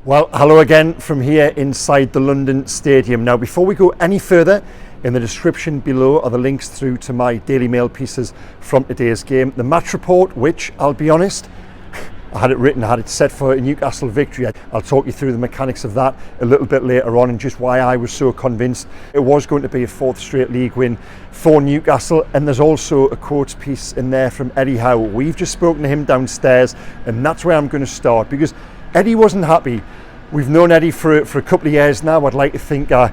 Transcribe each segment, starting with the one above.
Well, hello again from here inside the London Stadium. Now, before we go any further, in the description below are the links through to my Daily Mail pieces from today's game. The match report, which, I'll be honest, I had it set for a Newcastle victory. I'll talk you through the mechanics of that a little bit later on and just why I was so convinced it was going to be a fourth straight league win for Newcastle. And there's also a quotes piece in there from Eddie Howe. We've just spoken to him downstairs, and that's where I'm going to start, because Eddie wasn't happy. We've known Eddie for a couple of years now. I'd like to think I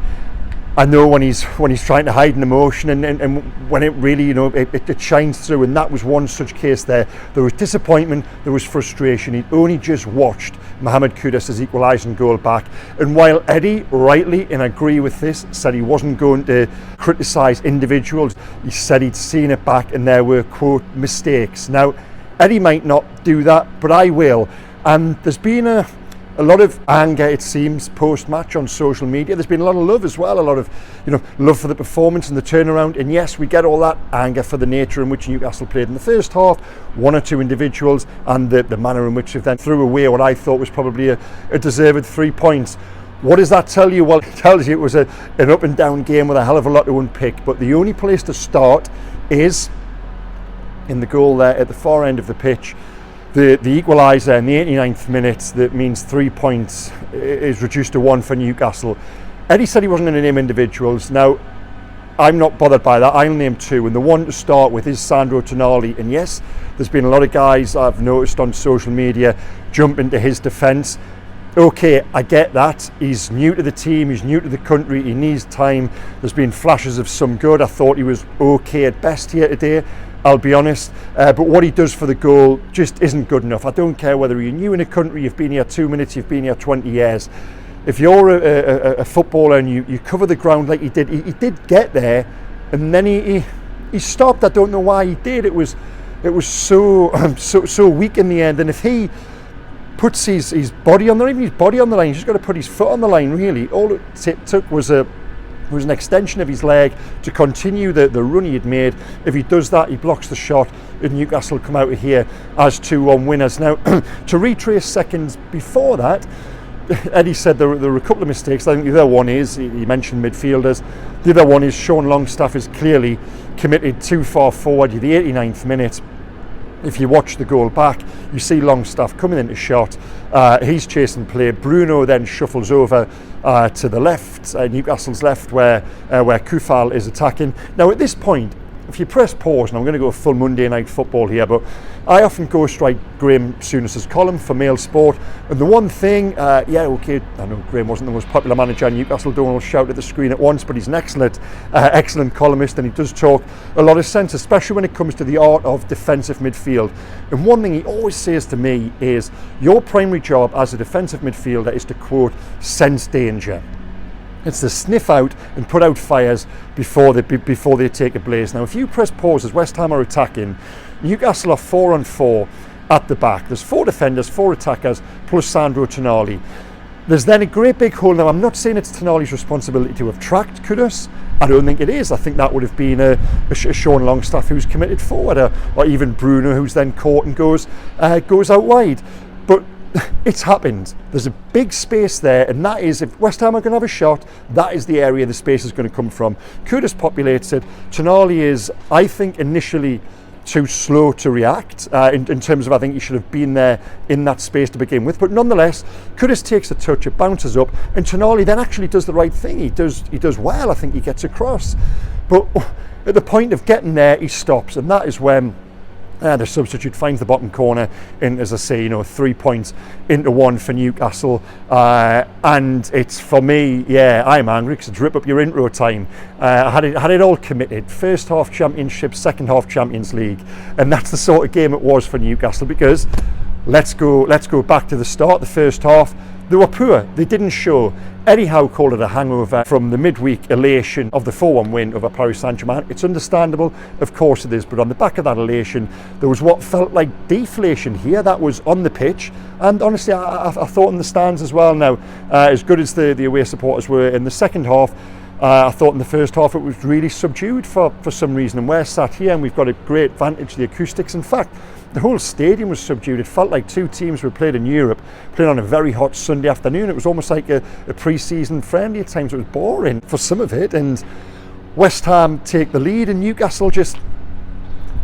know when he's trying to hide an emotion and when it really, it shines through, and that was one such case there. There was disappointment, there was frustration. He'd only just watched Mohammed Kudus' equalising goal back, and while Eddie, rightly, and I agree with this, said he wasn't going to criticise individuals, he said he'd seen it back and there were, quote, mistakes. Now, Eddie might not do that, but I will. And there's been a lot of anger, it seems, post-match on social media. There's been a lot of love as well, a lot of love for the performance and the turnaround. And yes, we get all that anger for the nature in which Newcastle played in the first half, one or two individuals, and the manner in which they then threw away what I thought was probably a deserved 3 points. What does that tell you? Well, it tells you it was an up and down game with a hell of a lot to unpick. But the only place to start is in the goal there at the far end of the pitch. The equaliser in the 89th minute, that means 3 points, is reduced to 1 for Newcastle. Eddie said he wasn't going to name individuals. Now, I'm not bothered by that. I'll name two, and the one to start with is Sandro Tonali. And yes, there's been a lot of guys I've noticed on social media jump into his defence. Okay, I get that. He's new to the team, he's new to the country, he needs time. There's been flashes of some good. I thought he was okay at best here today, I'll be honest, but what he does for the goal just isn't good enough. I don't care whether you're new in a country, you've been here 2 minutes, you've been here 20 years. If you're a footballer and you cover the ground like he did get there, and then he stopped. I don't know why he did. It was so weak in the end. And if he puts his body on the line, he's just got to put his foot on the line, really. All it took was an extension of his leg to continue the run he had made. If he does that, he blocks the shot, and Newcastle come out of here as 2-1 winners. Now, to retrace seconds before that, Eddie said there were a couple of mistakes. I think the other one is, he mentioned midfielders, the other one is Sean Longstaff is clearly committed too far forward. The 89th minute, if you watch the goal back, you see Longstaff coming into shot. He's chasing play. Bruno then shuffles over to the left, Newcastle's left, where Kufal is attacking. Now, at this point, if you press pause, and I'm going to go full Monday Night Football here, but I often ghostwrite Graham Souness's column for Mail Sport, and the one thing, I know Graham wasn't the most popular manager in Newcastle, don't all shout at the screen at once, but he's an excellent columnist, and he does talk a lot of sense, especially when it comes to the art of defensive midfield. And one thing he always says to me is, your primary job as a defensive midfielder is to, quote, sense danger. It's to sniff out and put out fires before they take a blaze. Now, if you press pause as West Ham are attacking, Newcastle are 4-on-4 at the back. There's 4 defenders, 4 attackers, plus Sandro Tonali. There's then a great big hole. Now, I'm not saying it's Tonali's responsibility to have tracked Kudus. I don't think it is. I think that would have been a Sean Longstaff who's committed forward, or even Bruno who's then caught and goes out wide. But it's happened. There's a big space there, and that is, if West Ham are going to have a shot, that is the area the space is going to come from. Kudus populates it. Tonali is, I think, initially too slow to react in terms of, I think he should have been there in that space to begin with. But nonetheless, Kudus takes a touch, it bounces up, and Tonali then actually does the right thing. He does well. I think he gets across. But at the point of getting there, he stops, and that is when the substitute finds the bottom corner, and as I say, 3 points into 1 for Newcastle, and it's, for me, I'm angry because it's rip up your intro time. I had it all committed. First half Championship, second half Champions League, and that's the sort of game it was for Newcastle, because let's go back to the start. The first half, they were poor. They didn't show. Eddie Howe called it a hangover from the midweek elation of the 4-1 win over Paris Saint-Germain. It's understandable, of course it is, but on the back of that elation, there was what felt like deflation here. That was on the pitch, and honestly, I thought in the stands as well. Now, as good as the away supporters were in the second half, I thought in the first half it was really subdued for some reason, and we're sat here and we've got a great advantage of the acoustics. In fact, the whole stadium was subdued. It felt like two teams were played in Europe, playing on a very hot Sunday afternoon. It was almost like a pre-season friendly. At times it was boring for some of it, and West Ham take the lead, and Newcastle just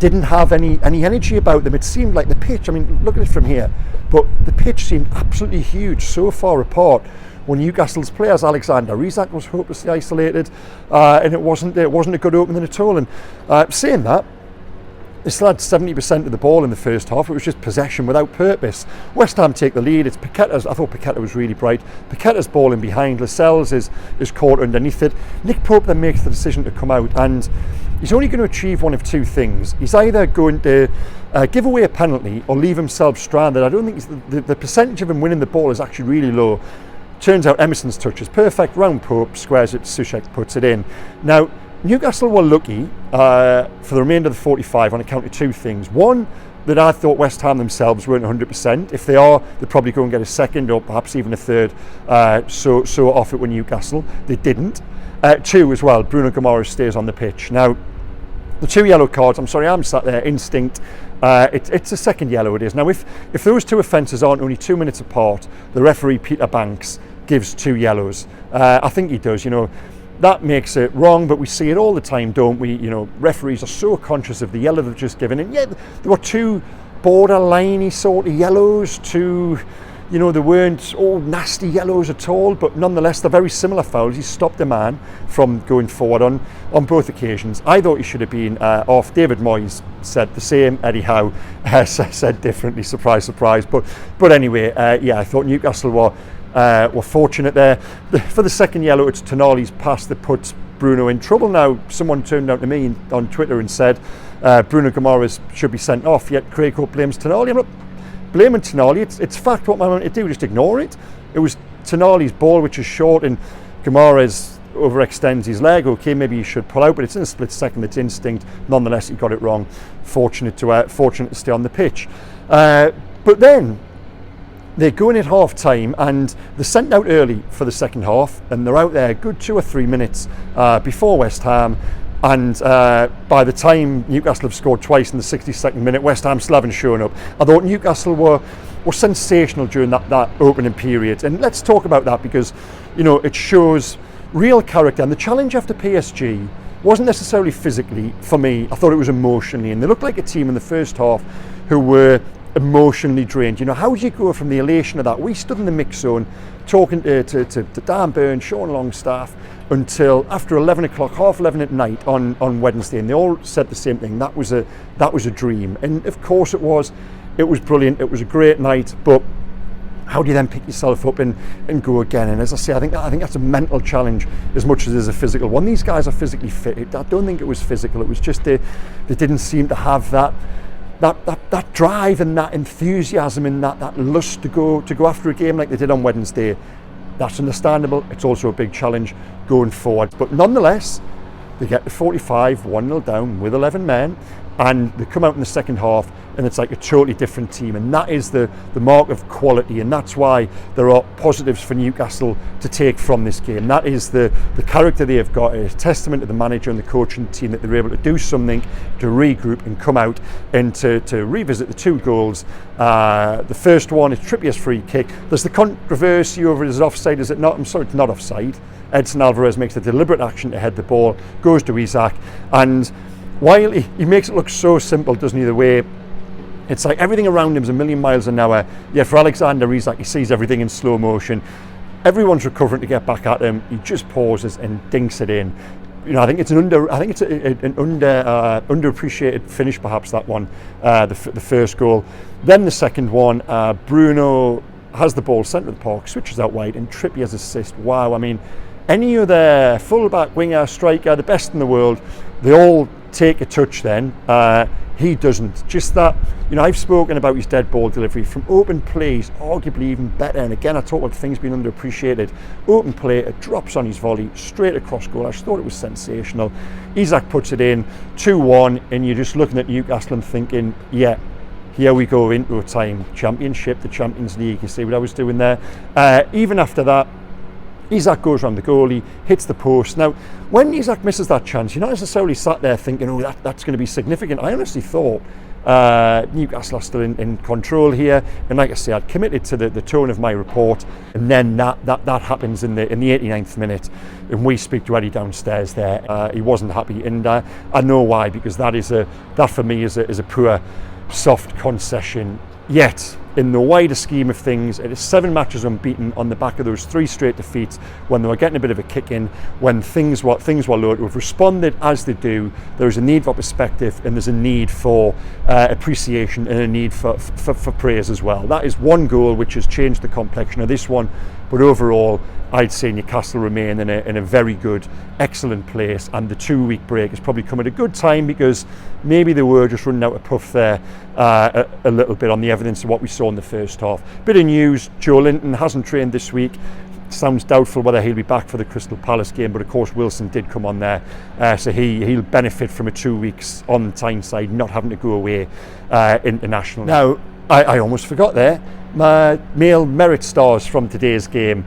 didn't have any energy about them. It seemed like the pitch, I mean, look at it from here, but the pitch seemed absolutely huge, so far apart. When Newcastle's players, Alexander Isak was hopelessly isolated, and it wasn't a good opening at all. And saying that, they still had 70% of the ball in the first half. It was just possession without purpose. West Ham take the lead. It's Paqueta's. I thought Paqueta was really bright. Paqueta's ball in behind. Lascelles is caught underneath it. Nick Pope then makes the decision to come out, and he's only going to achieve one of two things. He's either going to give away a penalty or leave himself stranded. I don't think the percentage of him winning the ball is actually really low. Turns out Emerson's touch is perfect. Round Pope, squares it, Souček puts it in. Now, Newcastle were lucky for the remainder of the 45 on account of two things. One, that I thought West Ham themselves weren't 100%. If they are, they'd probably go and get a second or perhaps even a third. So off it with Newcastle. They didn't. Two as well, Bruno Guimaraes stays on the pitch. Now, the two yellow cards, I'm sorry, I'm sat there, instinct. It's a second yellow it is. Now, if those two offences aren't only 2 minutes apart, the referee, Peter Banks, gives two yellows. I think he does, That makes it wrong, but we see it all the time, don't we? Referees are so conscious of the yellow they've just given. And yeah, there were two borderline-y sort of yellows, they weren't all nasty yellows at all, but nonetheless, they're very similar fouls. He stopped a man from going forward on both occasions. I thought he should have been off. David Moyes said the same. Eddie Howe said differently. Surprise, surprise. But anyway, I thought Newcastle were fortunate there. For the second yellow, it's Tonali's pass that puts Bruno in trouble. Now, someone turned out to me on Twitter and said Bruno Guimaraes should be sent off, yet Craig Hope blames Tonali. I'm not blaming Tonali. It's fact. What man to do, just ignore it. It was Tonali's ball, which is short, and Guimaraes overextends his leg. Okay, maybe he should pull out, but it's in a split second. It's instinct. Nonetheless, he got it wrong. Fortunate to stay on the pitch. But then they're going at half time, and they're sent out early for the second half, and they're out there a good 2 or 3 minutes before West Ham. And by the time Newcastle have scored twice in the 62nd minute, West Ham still haven't shown up. I thought Newcastle were sensational during that opening period. And let's talk about that, because it shows real character. And the challenge after PSG wasn't necessarily physically for me. I thought it was emotionally. And they looked like a team in the first half who were emotionally drained. How do you go from the elation of that? We stood in the mix zone talking to Dan Burn, Sean Longstaff, until after 11 o'clock, half 11 at night on Wednesday, and they all said the same thing. That was a dream, and of course it was brilliant. It was a great night, but how do you then pick yourself up and go again? And as I say, I think that's a mental challenge as much as it is a physical one. These guys are physically fit. I don't think it was physical. It was just they didn't seem to have that drive and that enthusiasm and that lust to go after a game like they did on Wednesday. That's understandable. It's also a big challenge going forward. But nonetheless, they get to 45, 1-0 down with 11 men, and they come out in the second half and it's like a totally different team, and that is the mark of quality, and that's why there are positives for Newcastle to take from this game. That is the character they have got. It's a testament to the manager and the coaching team that they're able to do something, to regroup and come out and to revisit the two goals. The first one is Trippier's free kick. There's the controversy over his offside, is it not? I'm sorry, it's not offside. Edson Alvarez makes a deliberate action to head the ball, goes to Isak, and while he makes it look so simple, doesn't he, the way it's like everything around him is a million miles an hour. Yeah, for Alexander Isak, he sees everything in slow motion. Everyone's recovering to get back at him. He just pauses and dinks it in. I think it's an underappreciated finish, perhaps, that one, the first goal. Then the second one, Bruno has the ball centre of the park, switches out wide, and Trippier's assist. Wow, I mean, any other fullback, winger, striker, the best in the world, they all take a touch then. He doesn't. Just that, I've spoken about his dead ball delivery from open plays, arguably even better. And again, I talk about things being underappreciated. Open play, it drops on his volley, straight across goal. I just thought it was sensational. Isak puts it in, 2-1, and you're just looking at Newcastle and thinking, yeah, here we go into a time. Championship, the Champions League. You see what I was doing there? Even after that, Isak goes around the goalie, hits the post. Now, when Isak misses that chance, you're not necessarily sat there thinking, oh, that's going to be significant. I honestly thought Newcastle are still in control here, and like I say, I'd committed to the tone of my report, and then that happens in the 89th minute, and we speak to Eddie downstairs there. He wasn't happy, and I know why, because that for me is a poor soft concession. Yet, in the wider scheme of things, it is 7 matches unbeaten on the back of those 3 straight defeats when they were getting a bit of a kick in, when things were low. We've responded as they do. There's a need for perspective, and there's a need for appreciation, and a need for praise as well. That is one goal which has changed the complexion of this one, but overall, I'd say Newcastle remain in a very good, excellent place, and the 2-week break has probably come at a good time, because maybe they were just running out of puff there a little bit on the evidence of what we saw in the first half. Bit of news, Joe Linton hasn't trained this week. Sounds doubtful whether he'll be back for the Crystal Palace game, but of course Wilson did come on there, so he'll benefit from a 2 weeks on the Tyneside, not having to go away internationally. Now, I almost forgot there, my male merit stars from today's game.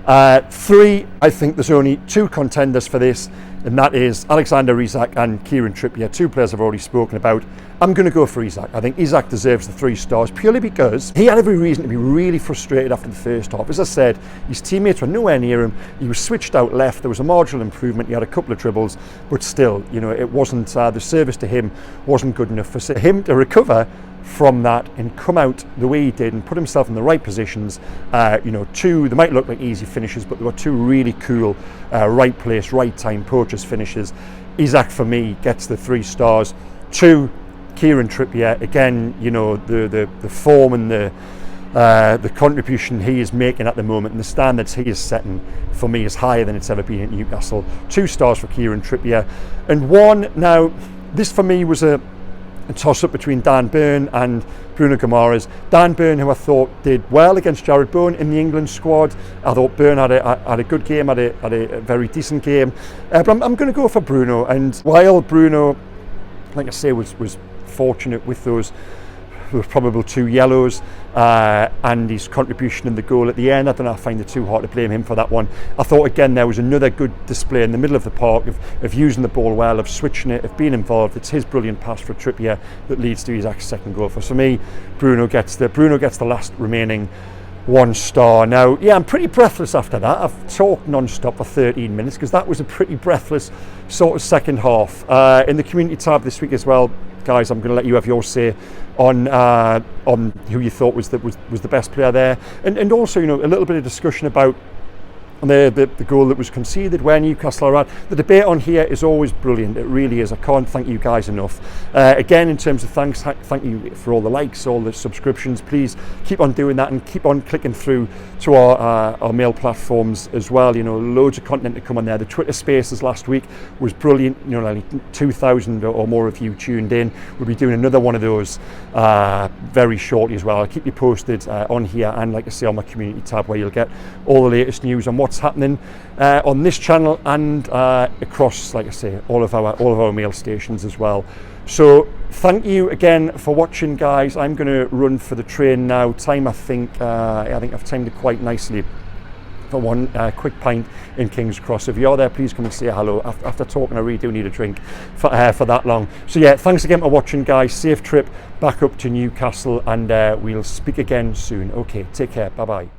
3, I think there's only 2 contenders for this, and that is Alexander Isak and Kieran Trippier, 2 players I've already spoken about. I'm going to go for Isak. I think Isak deserves the 3 stars, purely because he had every reason to be really frustrated after the first half. As I said, his teammates were nowhere near him. He was switched out left. There was a marginal improvement. He had a couple of dribbles, but still, it wasn't, the service to him wasn't good enough for him to recover from that and come out the way he did and put himself in the right positions. 2, they might look like easy finishes, but there were 2 really cool right place, right time poachers finishes. Isak for me gets the 3 stars. 2, Kieran Trippier, again, the form and the contribution he is making at the moment and the standards he is setting for me is higher than it's ever been at Newcastle. 2 stars for Kieran Trippier, and 1, now this for me was a toss-up between Dan Burn and Bruno Guimaraes. Dan Burn, who I thought did well against Jared Bowen in the England squad. I thought Burn had a good game, had a very decent game. But I'm going to go for Bruno. And while Bruno, like I say, was fortunate with those probable 2 yellows and his contribution in the goal at the end, I don't know, I find it too hard to blame him for that one. I thought again there was another good display in the middle of the park of using the ball well, of switching it, of being involved. It's his brilliant pass for Trippier that leads to Isak's second goal. For me, Bruno gets the last remaining 1 star. Now, yeah, I'm pretty breathless after that. I've talked non-stop for 13 minutes because that was a pretty breathless sort of second half. In the community tab this week as well, guys, I'm going to let you have your say on who you thought was the best player there, and also a little bit of discussion about the goal that was conceded, where Newcastle are at. The debate on here is always brilliant. It really is. I can't thank you guys enough. Again, in terms of thanks, thank you for all the likes, all the subscriptions. Please keep on doing that and keep on clicking through to our mail platforms as well. Loads of content to come on there. The Twitter Spaces last week was brilliant. Nearly 2,000 or more of you tuned in. We'll be doing another one of those very shortly as well. I'll keep you posted on here, and like I say, on my community tab, where you'll get all the latest news on what's happening on this channel and across, like I say, all of our mail stations as well. So thank you again for watching, guys. I'm going to run for the train now. Time, I think I've timed it quite nicely for 1 quick pint in King's Cross. If you're there, please come and say hello. After talking, I really do need a drink for that long. So yeah, thanks again for watching, guys. Safe trip back up to Newcastle, and we'll speak again soon. Okay, take care. Bye bye.